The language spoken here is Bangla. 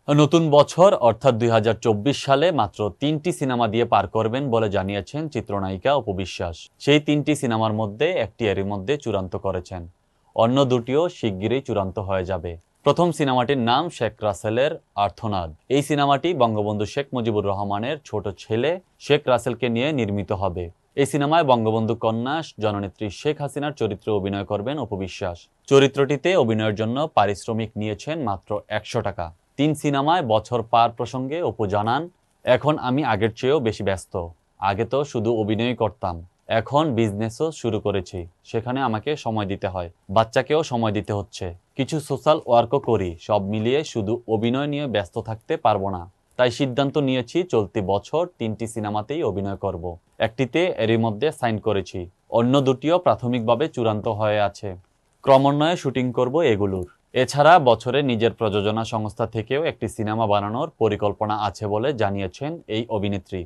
নতুন বছর অর্থাৎ ২০২৪ সালে মাত্র ৩টি সিনেমা দিয়ে পার করবেন বলে জানিয়েছেন চিত্রনায়িকা অপু বিশ্বাস। সেই ৩টি সিনেমার মধ্যে একটি এরই মধ্যে চূড়ান্ত করেছেন, অন্য দুটিও শিগগিরই চূড়ান্ত হয়ে যাবে। প্রথম সিনেমাটির নাম শেখ রাসেলের আর্তনাদ। এই সিনেমাটি বঙ্গবন্ধু শেখ মুজিবুর রহমানের ছোট ছেলে শেখ রাসেলকে নিয়ে নির্মিত হবে। এই সিনেমায় বঙ্গবন্ধু কন্যা জননেত্রী শেখ হাসিনার চরিত্রে অভিনয় করবেন অপু বিশ্বাস। চরিত্রটিতে অভিনয়ের জন্য পারিশ্রমিক নিয়েছেন মাত্র ১০০ টাকা। ৩ সিনেমায় বছর পার প্রসঙ্গে অপু জানান, এখন আমি আগের চেয়েও বেশি ব্যস্ত। আগে তো শুধু অভিনয়ই করতাম, এখন বিজনেসও শুরু করেছি, সেখানে আমাকে সময় দিতে হয়, বাচ্চাকেও সময় দিতে হচ্ছে, কিছু সোশ্যাল ওয়ার্কও করি। সব মিলিয়ে শুধু অভিনয় নিয়ে ব্যস্ত থাকতে পারবো না। তাই সিদ্ধান্ত নিয়েছি চলতি বছর ৩টি সিনেমাতেই অভিনয় করব। একটিতে এরই মধ্যে সাইন করেছি, অন্য দুটিও প্রাথমিকভাবে চূড়ান্ত হয়ে আছে। ক্রমান্বয়ে শুটিং করব এগুলোর। এছাড়া বছরে নিজের প্রযোজনা সংস্থা থেকেও একটি সিনেমা বানানোর পরিকল্পনা আছে বলে জানিয়েছেন এই অভিনেত্রী।